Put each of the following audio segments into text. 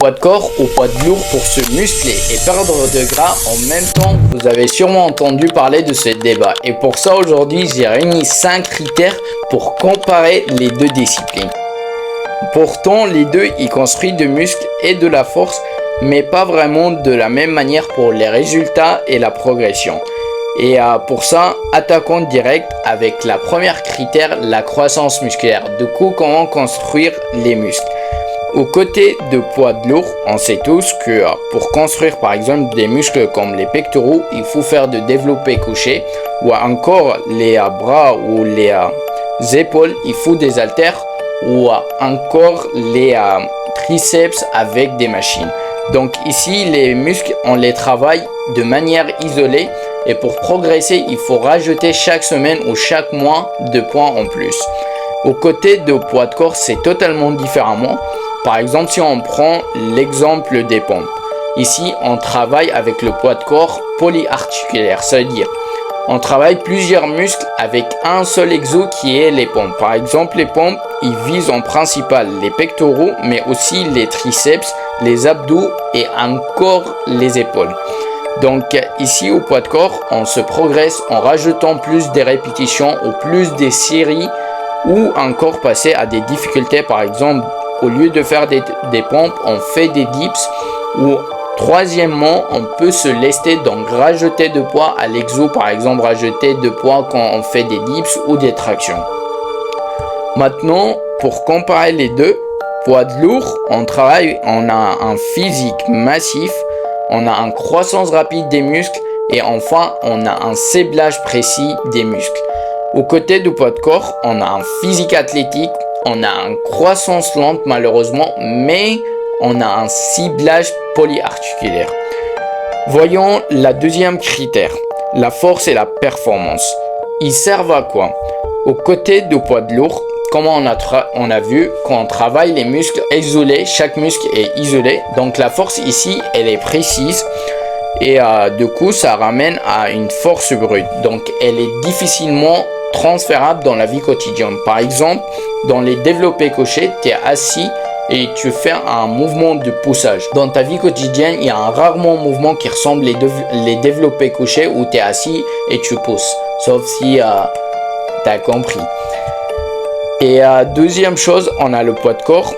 Poids de corps ou poids de lourd pour se muscler et perdre de gras en même temps. Vous avez sûrement entendu parler de ce débat et pour ça aujourd'hui j'ai réuni 5 critères pour comparer les deux disciplines. Pourtant les deux ils construisent de muscles et de la force mais pas vraiment de la même manière pour les résultats et la progression. Et pour ça, attaquons direct avec la première critère, la croissance musculaire. Du coup, comment construire les muscles. Aux côtés de poids de lourd, on sait tous que pour construire par exemple des muscles comme les pectoraux, il faut faire de développé couché ou encore les bras ou les épaules, il faut des haltères ou encore les triceps avec des machines. Donc ici, les muscles, on les travaille de manière isolée et pour progresser, il faut rajouter chaque semaine ou chaque mois de poids en plus. Aux côtés de poids de corps, c'est totalement différemment. Par exemple, si on prend l'exemple des pompes. Ici, on travaille avec le poids de corps polyarticulaire, c'est-à-dire on travaille plusieurs muscles avec un seul exo qui est les pompes. Par exemple, les pompes, ils visent en principal les pectoraux, mais aussi les triceps, les abdos et encore les épaules. Donc ici au poids de corps, on se progresse en rajoutant plus des répétitions ou plus des séries ou encore passer à des difficultés. Par exemple, au lieu de faire des pompes, on fait des dips ou troisièmement, on peut se lester donc rajouter de poids à l'exo. Par exemple, rajouter de poids quand on fait des dips ou des tractions. Maintenant, pour comparer les deux, poids de lourd, on a un physique massif. On a une croissance rapide des muscles et enfin, on a un ciblage précis des muscles. Aux côtés du poids de corps, on a un physique athlétique, on a une croissance lente malheureusement, mais on a un ciblage polyarticulaire. Voyons la deuxième critère, la force et la performance. Ils servent à quoi? Aux côtés du poids de lourd, comme on a vu, quand on travaille les muscles isolés, chaque muscle est isolé. Donc la force ici, elle est précise. Et du coup, ça ramène à une force brute. Donc elle est difficilement transférable dans la vie quotidienne. Par exemple, dans les développés couchés, tu es assis et tu fais un mouvement de poussage. Dans ta vie quotidienne, il y a un rarement mouvement qui ressemble les développés couchés où tu es assis et tu pousses. Sauf si tu as compris. Et deuxième chose, on a le poids de corps.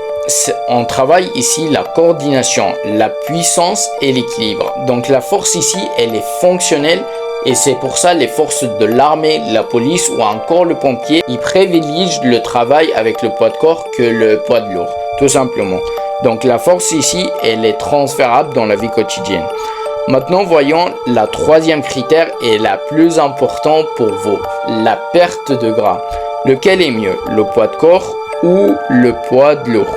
On travaille ici la coordination, la puissance et l'équilibre. Donc la force ici, elle est fonctionnelle et c'est pour ça les forces de l'armée, la police ou encore le pompier, ils privilégient le travail avec le poids de corps que le poids de lourd, tout simplement. Donc la force ici, elle est transférable dans la vie quotidienne. Maintenant, voyons la troisième critère et la plus importante pour vous, la perte de gras. Lequel est mieux, le poids de corps ou le poids de lourd?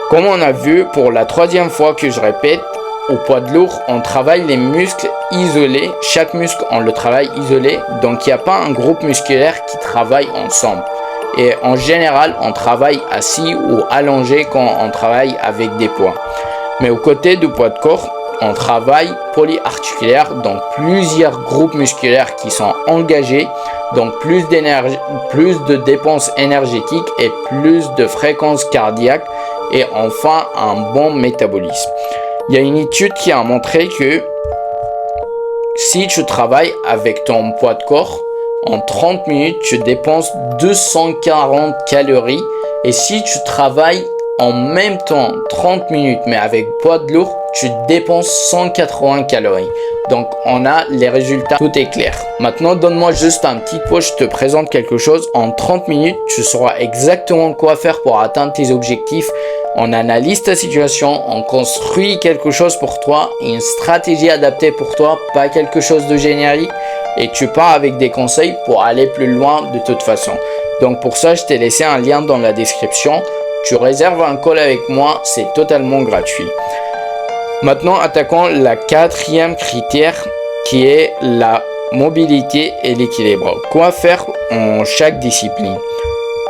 Comme on a vu pour la troisième fois que je répète, au poids de lourd, on travaille les muscles isolés. Chaque muscle, on le travaille isolé. Donc, il n'y a pas un groupe musculaire qui travaille ensemble. Et en général, on travaille assis ou allongé quand on travaille avec des poids. Mais au côté du poids de corps, on travaille polyarticulaire, donc plusieurs groupes musculaires qui sont engagés, donc plus d'énergie, plus de dépenses énergétiques et plus de fréquences cardiaques et enfin un bon métabolisme. Il y a une étude qui a montré que si tu travailles avec ton poids de corps, en 30 minutes, tu dépenses 240 calories et si tu travailles en même temps 30 minutes mais avec poids de lourd, tu dépenses 180 calories. Donc on a les résultats, tout est clair. Maintenant donne-moi juste un petit pot, je te présente quelque chose. En 30 minutes, tu sauras exactement quoi faire pour atteindre tes objectifs. On analyse ta situation, on construit quelque chose pour toi, une stratégie adaptée pour toi, pas quelque chose de générique. Et tu pars avec des conseils pour aller plus loin de toute façon. Donc pour ça, je t'ai laissé un lien dans la description. Tu réserves un call avec moi, c'est totalement gratuit. Maintenant, attaquons la quatrième critère qui est la mobilité et l'équilibre. Quoi faire en chaque discipline?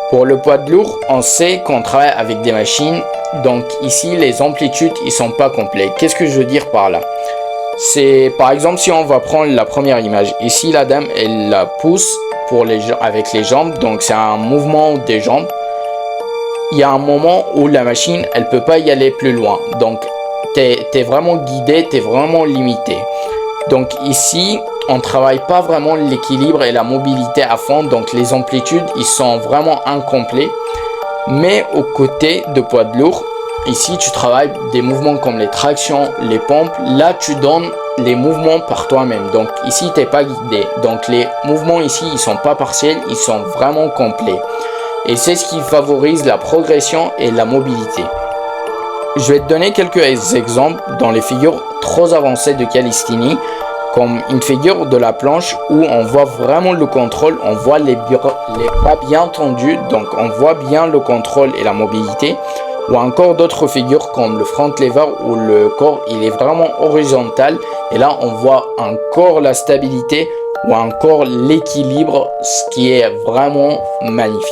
Pour le poids de lourd, on sait qu'on travaille avec des machines. Donc ici, les amplitudes, ils sont pas complets. Qu'est-ce que je veux dire par là? C'est par exemple si on va prendre la première image. Ici, la dame, elle la pousse avec les jambes. Donc c'est un mouvement des jambes. il y a un moment où la machine, elle peut pas y aller plus loin. Donc, t'es vraiment guidé, t'es vraiment limité. Donc ici, on travaille pas vraiment l'équilibre et la mobilité à fond. Donc les amplitudes, ils sont vraiment incomplets. Mais au côté de poids de lourd, ici, tu travailles des mouvements comme les tractions, les pompes. Là, tu donnes les mouvements par toi-même. Donc ici, t'es pas guidé. Donc les mouvements ici, ils sont pas partiels, ils sont vraiment complets. Et c'est ce qui favorise la progression et la mobilité. Je vais te donner quelques exemples dans les figures trop avancées de calisthénie, comme une figure de la planche où on voit vraiment le contrôle, on voit les bras bien tendus, donc on voit bien le contrôle et la mobilité, ou encore d'autres figures comme le front lever où le corps il est vraiment horizontal et là on voit encore la stabilité ou encore l'équilibre, ce qui est vraiment magnifique.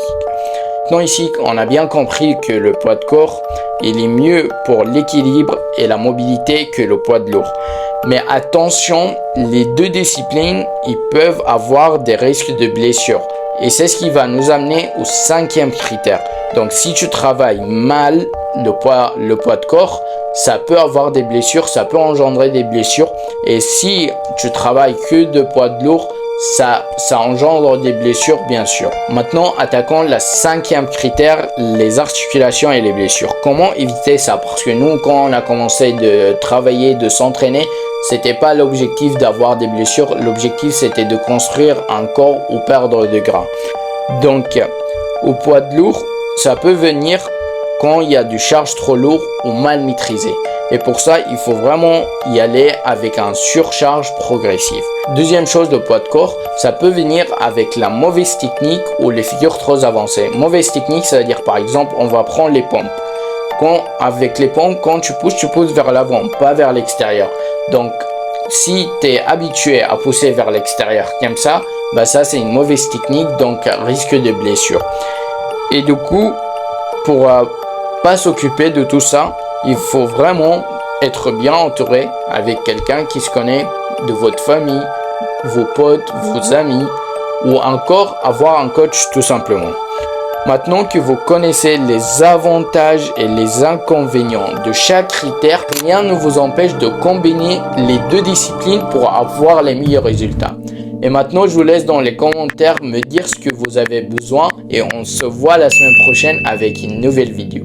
Maintenant ici, on a bien compris que le poids de corps, il est mieux pour l'équilibre et la mobilité que le poids de lourd. Mais attention, les deux disciplines, ils peuvent avoir des risques de blessure. Et c'est ce qui va nous amener au 5e critère. Donc si tu travailles mal le poids de corps, ça peut avoir des blessures, ça peut engendrer des blessures. Et si tu travailles que de poids de lourd, ça engendre des blessures bien sûr. Maintenant, attaquons la 5e critère, les articulations et les blessures. Comment éviter ça? Parce que nous, quand on a commencé de travailler, de s'entraîner, c'était pas l'objectif d'avoir des blessures. L'objectif, c'était de construire un corps ou perdre de gras. Donc, au poids de lourd, ça peut venir quand il y a du charge trop lourd ou mal maîtrisé. Et pour ça, il faut vraiment y aller avec un surcharge progressif. Deuxième chose, le poids de corps, ça peut venir avec la mauvaise technique ou les figures trop avancées. Mauvaise technique, ça veut dire par exemple, on va prendre les pompes. Avec les pompes, quand tu pousses vers l'avant, pas vers l'extérieur. Donc, si tu es habitué à pousser vers l'extérieur comme ça, bah ça c'est une mauvaise technique, donc risque de blessure. Et du coup, pour pas s'occuper de tout ça, il faut vraiment être bien entouré avec quelqu'un qui se connaît de votre famille, vos potes, vos amis, ou encore avoir un coach tout simplement. Maintenant que vous connaissez les avantages et les inconvénients de chaque critère, rien ne vous empêche de combiner les deux disciplines pour avoir les meilleurs résultats. Et maintenant, je vous laisse dans les commentaires me dire ce que vous avez besoin et on se voit la semaine prochaine avec une nouvelle vidéo.